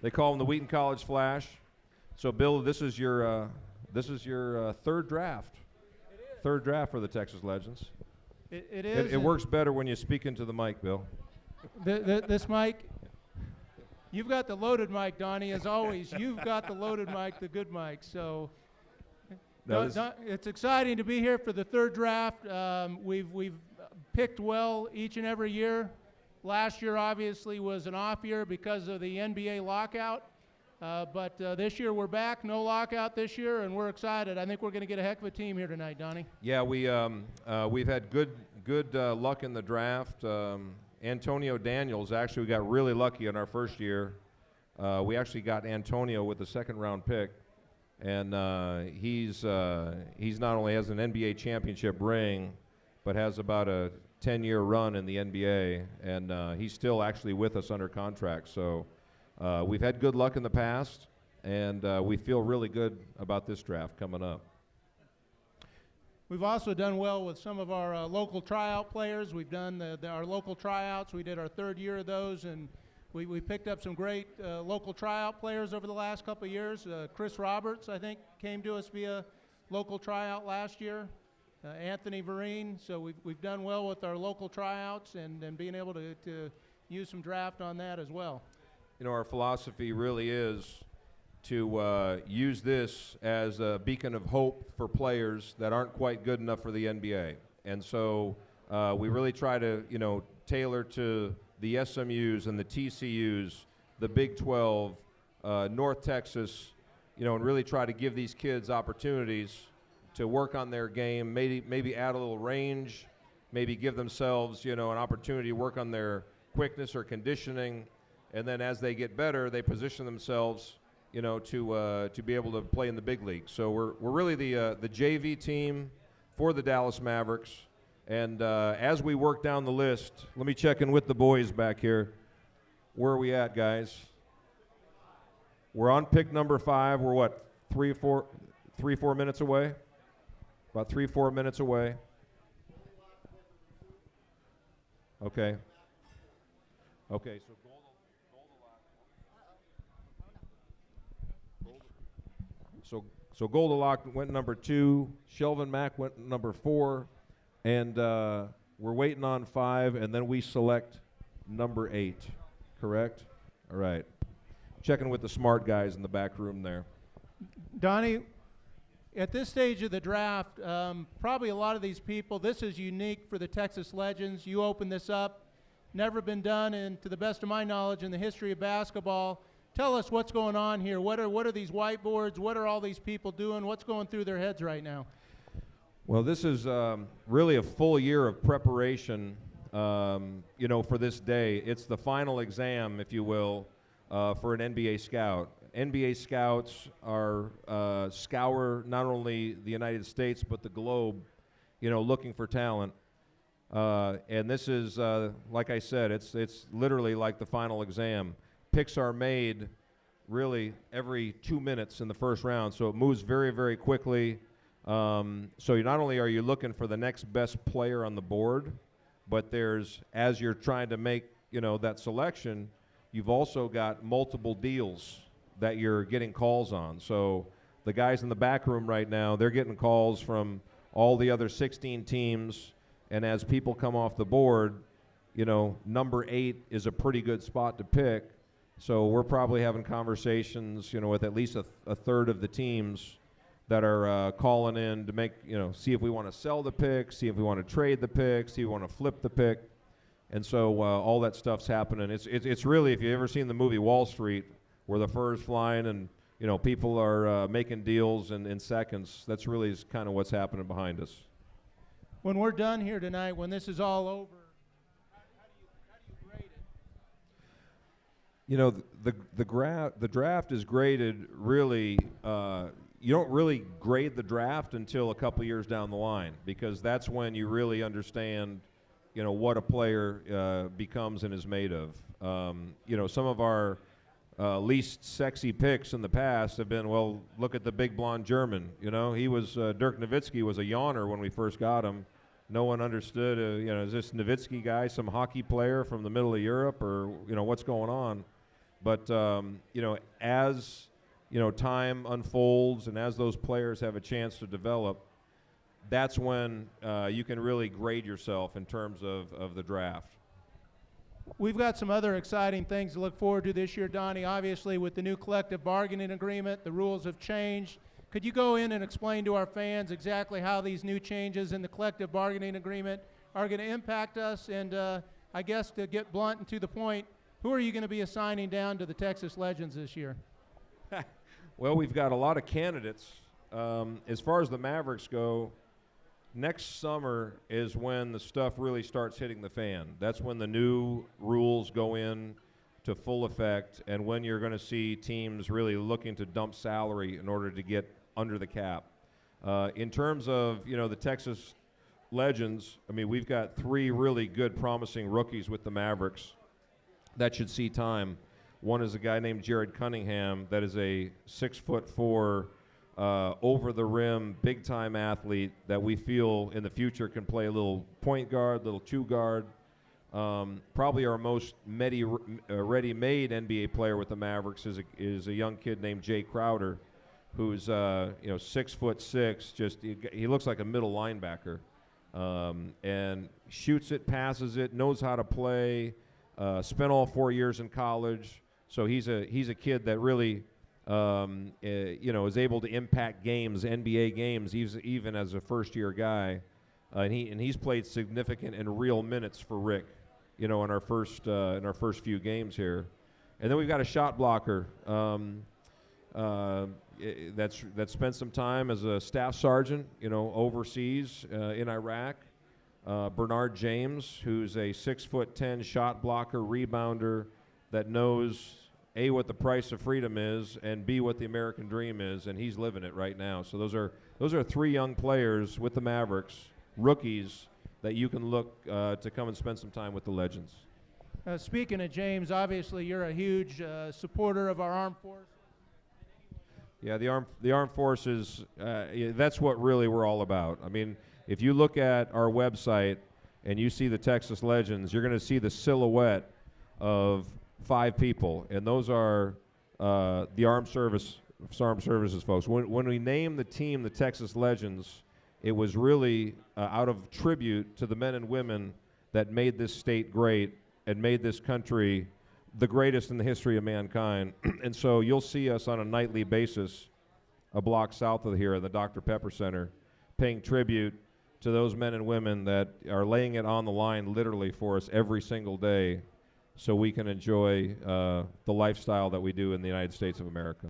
They call them the Wheaton College Flash. So, Bill, this is your third draft. Third draft for the Texas Legends. It is. It works better when you speak into the mic, Bill. This mic, you've got the loaded mic, Donnie, as always. You've got the loaded mic, the good mic. So it's exciting to be here for the third draft. We've picked well each and every year. Last year, obviously, was an off year because of the NBA lockout. But this year we're back, no lockout this year, and we're excited. I think we're going to get a heck of a team here tonight, Donnie. Yeah, we've had good luck in the draft. Antonio Daniels, actually, we got really lucky in our first year. We actually got Antonio with the second-round pick, and he's not only has an NBA championship ring, but has about a 10-year run in the NBA, and he's still actually with us under contract. So. We've had good luck in the past, and we feel really good about this draft coming up. We've also done well with some of our local tryout players. We've done our local tryouts. We did our third year of those, and we picked up some great local tryout players over the last couple of years. Chris Roberts, I think, came to us via local tryout last year. Anthony Vereen. So we've done well with our local tryouts and being able to use some draft on that as well. You know, our philosophy really is to use this as a beacon of hope for players that aren't quite good enough for the NBA. And so we really try to, tailor to the SMUs and the TCUs, the Big 12, North Texas, and really try to give these kids opportunities to work on their game, maybe add a little range, maybe give themselves, an opportunity to work on their quickness or conditioning. And then as they get better, they position themselves, to be able to play in the big league. So we're really the JV team for the Dallas Mavericks. And as we work down the list, let me check in with the boys back here. Where are we at, guys? We're on pick number 5. We're what, 4 minutes away? About 4 minutes away. Okay. Okay, so So Goldilocks went number 2, Shelvin Mack went number 4, and we're waiting on 5, and then we select number 8, correct? All right. Checking with the smart guys in the back room there. Donnie, at this stage of the draft, probably a lot of these people, this is unique for the Texas Legends. You open this up, never been done, and to the best of my knowledge in the history of basketball. Tell us what's going on here. What are these whiteboards? What are all these people doing? What's going through their heads right now? Well, this is really a full year of preparation, for this day. It's the final exam, if you will, for an NBA scout. NBA scouts are scour not only the United States but the globe, looking for talent. And this is, like I said, it's literally like the final exam. Picks are made really every 2 minutes in the first round, so it moves very, very quickly. So not only are you looking for the next best player on the board, but as you're trying to make that selection, you've also got multiple deals that you're getting calls on. So the guys in the back room right now, they're getting calls from all the other 16 teams, and as people come off the board, number 8 is a pretty good spot to pick. So we're probably having conversations, with at least a third of the teams that are calling in to make, see if we want to sell the pick, see if we want to trade the pick, see if we want to flip the pick. And so all that stuff's happening. It's really, if you've ever seen the movie Wall Street, where the fur's flying and, people are making deals in seconds, that's really kind of what's happening behind us. When we're done here tonight, when this is all over, the draft is graded really, you don't really grade the draft until a couple years down the line, because that's when you really understand, what a player becomes and is made of. Some of our least sexy picks in the past have been, well, look at the big blonde German. He was, Dirk Nowitzki was a yawner when we first got him. No one understood, is this Nowitzki guy some hockey player from the middle of Europe, or, what's going on? But as time unfolds and as those players have a chance to develop, that's when you can really grade yourself in terms of the draft. We've got some other exciting things to look forward to this year, Donnie. Obviously, with the new collective bargaining agreement, the rules have changed. Could you go in and explain to our fans exactly how these new changes in the collective bargaining agreement are going to impact us? And I guess to get blunt and to the point, who are you going to be assigning down to the Texas Legends this year? Well, we've got a lot of candidates. As far as the Mavericks go, next summer is when the stuff really starts hitting the fan. That's when the new rules go in to full effect, and when you're going to see teams really looking to dump salary in order to get under the cap. In terms of the Texas Legends, I mean, we've got 3 really good, promising rookies with the Mavericks that should see time. One is a guy named Jared Cunningham that is a 6'4", over-the-rim, big-time athlete that we feel in the future can play a little point guard, little two guard. Probably our most ready-made NBA player with the Mavericks is a young kid named Jay Crowder, who's 6'6". He looks like a middle linebacker, and shoots it, passes it, knows how to play. Spent all 4 years in college, so he's a kid that really is able to impact games, NBA games, even as a first-year guy, and he's played significant and real minutes for Rick, in our first few games here. And then we've got a shot blocker that's spent some time as a staff sergeant, overseas in Iraq. Bernard James, who's a 6'10" shot blocker, rebounder that knows A, what the price of freedom is, and B, what the American dream is, and he's living it right now. So those are 3 young players with the Mavericks, rookies, that you can look to come and spend some time with the Legends. Speaking of James, obviously you're a huge supporter of our armed forces. Yeah, the armed forces, that's what really we're all about. I mean, if you look at our website and you see the Texas Legends, you're going to see the silhouette of 5 people, and those are the armed services folks. When we named the team the Texas Legends, it was really out of tribute to the men and women that made this state great and made this country the greatest in the history of mankind. And so you'll see us on a nightly basis a block south of here in the Dr. Pepper Center paying tribute to those men and women that are laying it on the line literally for us every single day so we can enjoy the lifestyle that we do in the United States of America.